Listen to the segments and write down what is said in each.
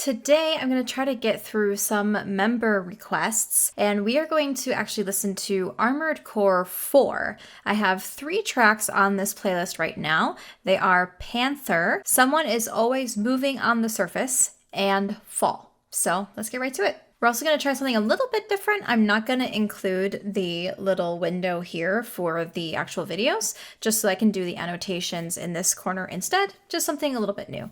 today I'm going to try to get through some member requests, and we are going to actually listen to Armored Core 4. I have 3 tracks on this playlist right now. They are Panther, Someone is Always Moving on the Surface, and Fall. So let's get right to it. We're also going to try something a little bit different. I'm not going to include the little window here for the actual videos, just so I can do the annotations in this corner instead. Just something a little bit new.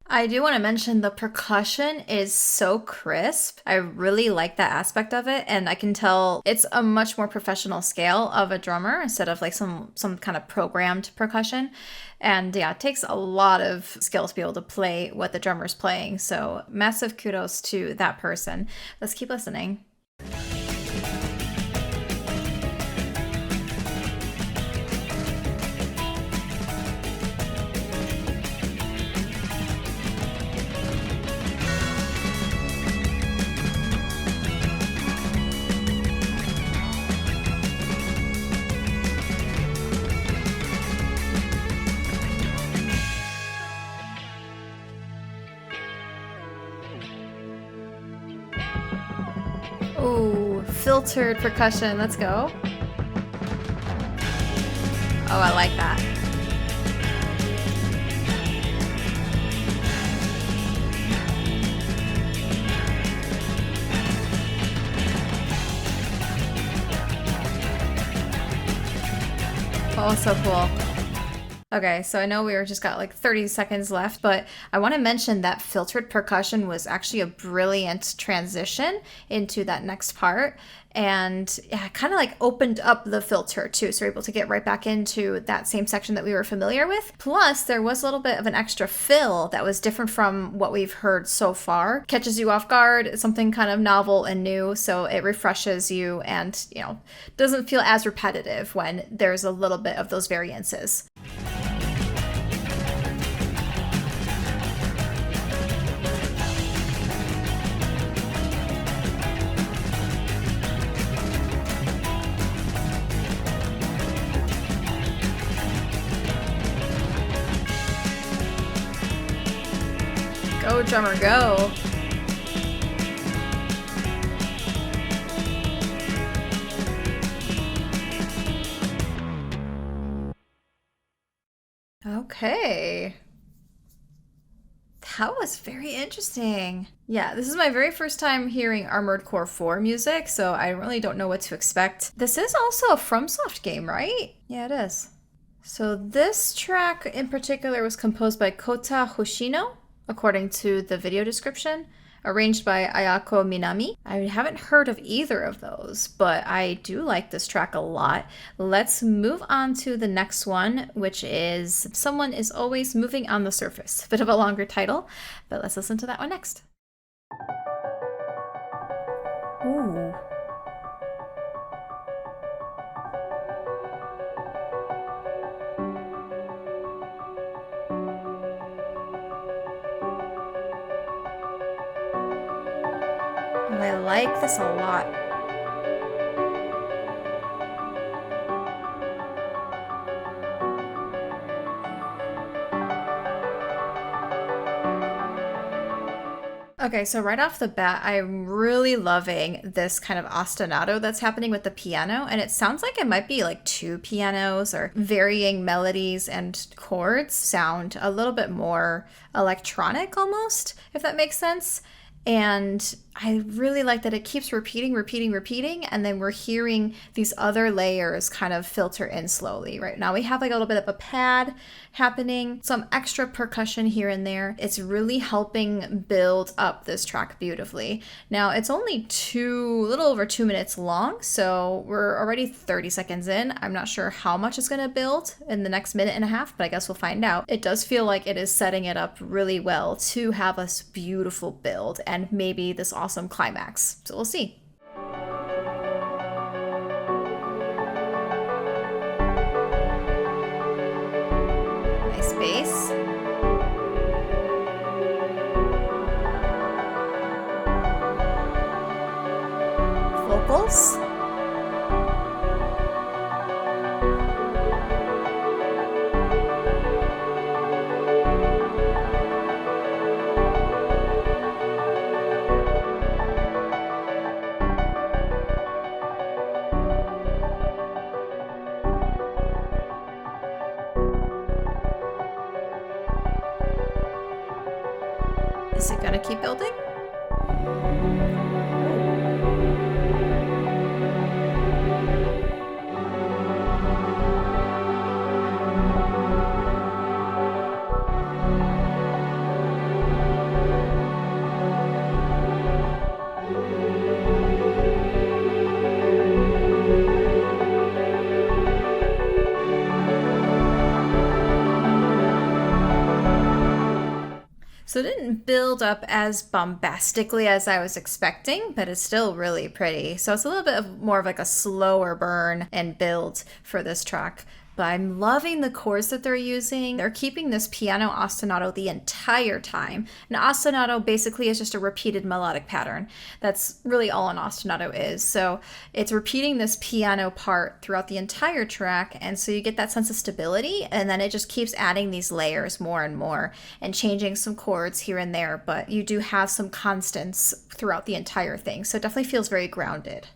I do want to mention the percussion is so crisp. I really like that aspect of it, and I can tell it's a much more professional scale of a drummer instead of like some kind of programmed percussion. And yeah, it takes a lot of skill to be able to play what the drummer's playing. So massive kudos to that person. Let's keep listening. Ooh, filtered percussion. Let's go. Oh, I like that. Oh, so cool. Okay, so I know we just got like 30 seconds left, but I want to mention that filtered percussion was actually a brilliant transition into that next part. And yeah, kind of like opened up the filter too, so we're able to get right back into that same section that we were familiar with. Plus, there was a little bit of an extra fill that was different from what we've heard so far. Catches you off guard, something kind of novel and new, so it refreshes you and, you know, doesn't feel as repetitive when there's a little bit of those variances. Go, drummer, go. Okay. That was very interesting. Yeah, this is my very first time hearing Armored Core 4 music, so I really don't know what to expect. This is also a FromSoft game, right? Yeah, it is. So this track in particular was composed by Kota Hoshino, according to the video description, arranged by Ayako Minami. I haven't heard of either of those, but I do like this track a lot. Let's move on to the next one, which is Someone is Always Moving on the Surface. A bit of a longer title, but let's listen to that one next. Ooh. I like this a lot. Okay, so right off the bat, I'm really loving this kind of ostinato that's happening with the piano, and it sounds like it might be like two pianos or varying melodies and chords sound a little bit more electronic almost, if that makes sense. And I really like that it keeps repeating, repeating, repeating, and then we're hearing these other layers kind of filter in slowly. Right now we have like a little bit of a pad happening, some extra percussion here and there. It's really helping build up this track beautifully. Now it's only a little over 2 minutes long, so we're already 30 seconds in. I'm not sure how much it's gonna build in the next minute and a half, but I guess we'll find out. It does feel like it is setting it up really well to have a beautiful build and maybe this awesome climax. So we'll see. Nice bass. Vocals. Is it gonna keep building? So it didn't build up as bombastically as I was expecting, but it's still really pretty. So it's a little bit more of like a slower burn and build for this track. But I'm loving the chords that they're using. They're keeping this piano ostinato the entire time. An ostinato basically is just a repeated melodic pattern. That's really all an ostinato is. So it's repeating this piano part throughout the entire track, and so you get that sense of stability, and then it just keeps adding these layers more and more and changing some chords here and there, but you do have some constants throughout the entire thing. So it definitely feels very grounded.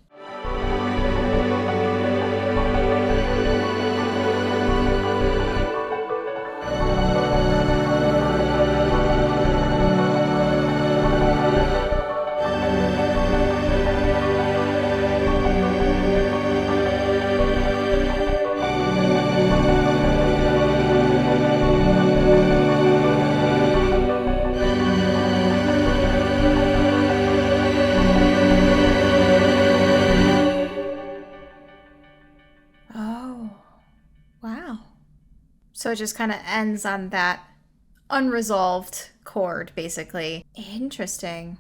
So it just kind of ends on that unresolved chord, basically. Interesting.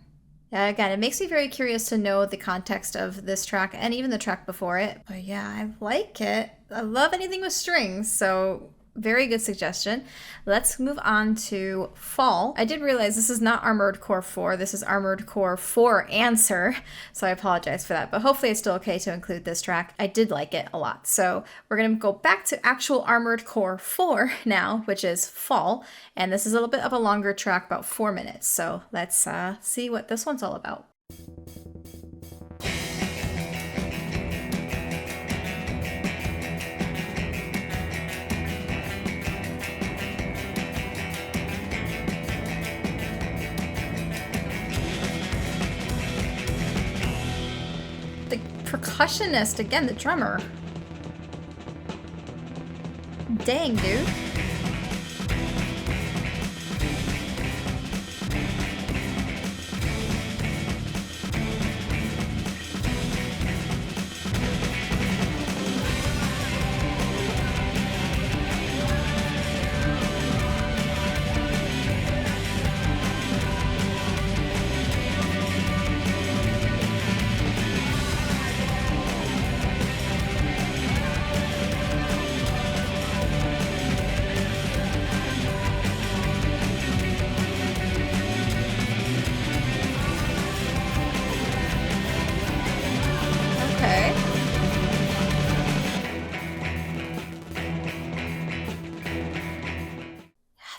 Yeah, again, it makes me very curious to know the context of this track and even the track before it. But yeah, I like it. I love anything with strings, so very good suggestion. Let's move on to Fall. I did realize this is not Armored Core 4. This is Armored Core 4 Answer, so I apologize for that. But hopefully it's still okay to include this track. I did like it a lot. So we're going to go back to actual Armored Core 4 now, which is Fall. And this is a little bit of a longer track, about 4 minutes. So let's see what this one's all about. Percussionist again, the drummer. Dang, dude.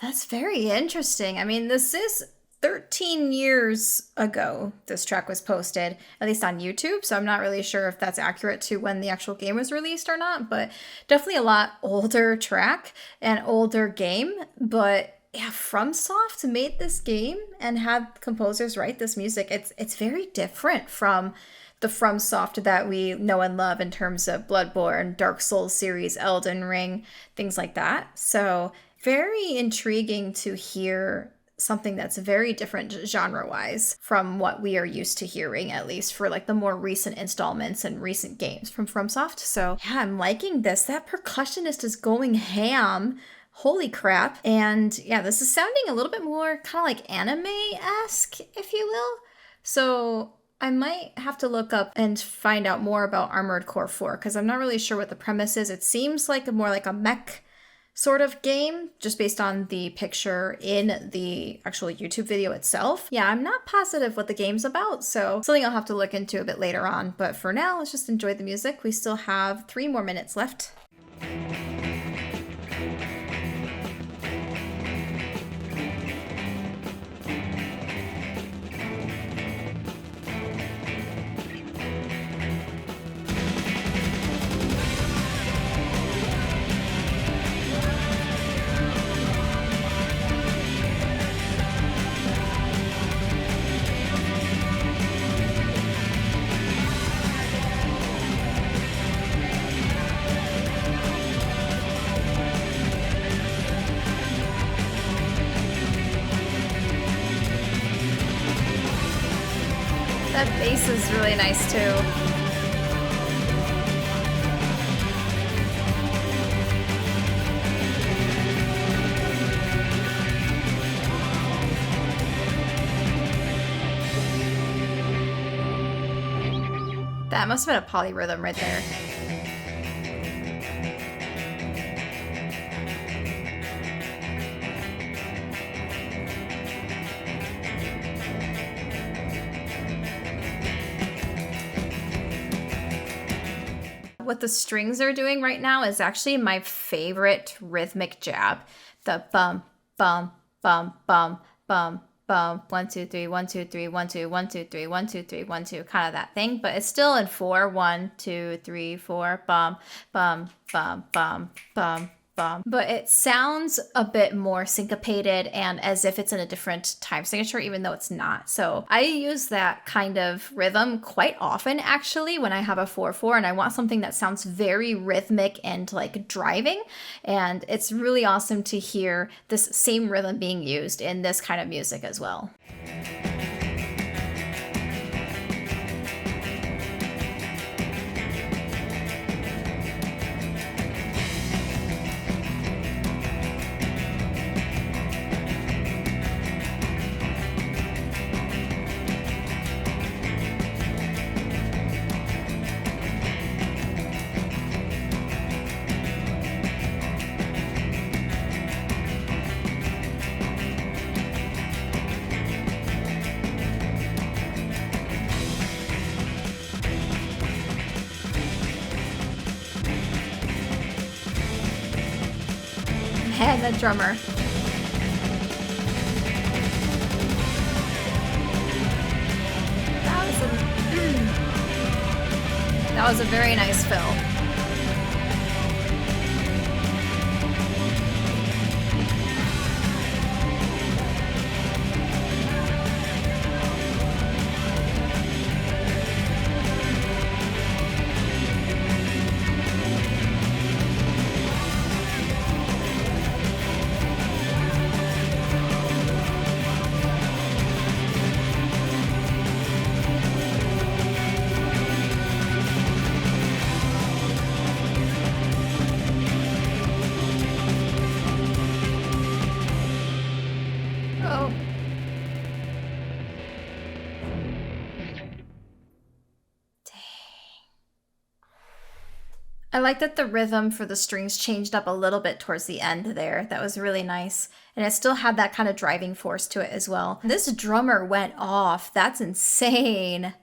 That's very interesting. I mean, this is 13 years ago this track was posted, at least on YouTube, so I'm not really sure if that's accurate to when the actual game was released or not, but definitely a lot older track and older game. But yeah, FromSoft made this game and had composers write this music. It's very different from the FromSoft that we know and love in terms of Bloodborne, Dark Souls series, Elden Ring, things like that. So very intriguing to hear something that's very different genre-wise from what we are used to hearing, at least for like the more recent installments and recent games from FromSoft. So yeah, I'm liking this. That percussionist is going ham. Holy crap. And yeah, this is sounding a little bit more kind of like anime-esque, if you will. So I might have to look up and find out more about Armored Core 4 because I'm not really sure what the premise is. It seems like more like a mech sort of game, just based on the picture in the actual YouTube video itself. Yeah, I'm not positive what the game's about, so something I'll have to look into a bit later on. But for now, let's just enjoy the music. We still have 3 more minutes left. That bass is really nice too. That must have been a polyrhythm right there. What the strings are doing right now is actually my favorite rhythmic jab. The bum, bum, bum, bum, bum, bum, 1, 2, 3, 1, 2, 3, 1, 2, 1, 2, 3, 1, 2, 3, 1, 2, kind of that thing, but it's still in 4, 1, 2, 3, 4, bum, bum, bum, bum, bum, bum. But it sounds a bit more syncopated and as if it's in a different time signature, even though it's not. So I use that kind of rhythm quite often, actually, when I have a 4/4 and I want something that sounds very rhythmic and like driving. And it's really awesome to hear this same rhythm being used in this kind of music as well. And the drummer. That was a very nice fill. I like that the rhythm for the strings changed up a little bit towards the end there. That was really nice. And it still had that kind of driving force to it as well. This drummer went off. That's insane.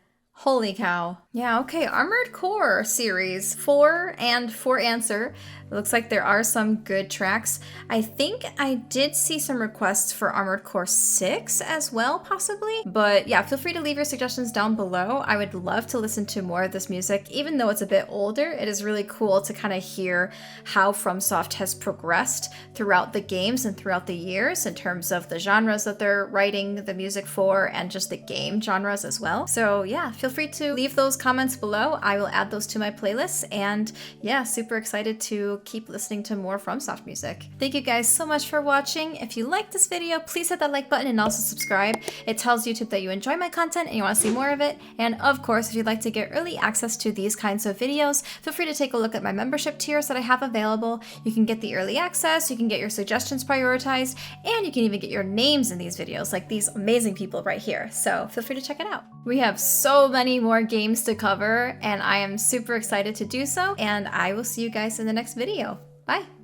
Holy cow. Yeah, okay, Armored Core series 4 and 4 Answer. It looks like there are some good tracks. I think I did see some requests for Armored Core 6 as well, possibly. But yeah, feel free to leave your suggestions down below. I would love to listen to more of this music. Even though it's a bit older, it is really cool to kind of hear how FromSoft has progressed throughout the games and throughout the years in terms of the genres that they're writing the music for and just the game genres as well. So yeah, feel free to leave those comments below. I will add those to my playlists, and yeah, super excited to keep listening to more FromSoft music. Thank you guys so much for watching. If you liked this video, please hit that like button and also subscribe. It tells YouTube that you enjoy my content and you want to see more of it. And of course, if you'd like to get early access to these kinds of videos, feel free to take a look at my membership tiers that I have available. You can get the early access, you can get your suggestions prioritized, and you can even get your names in these videos, like these amazing people right here. So feel free to check it out. We have so many more games to cover, and I am super excited to do so, and I will see you guys in the next video. Bye!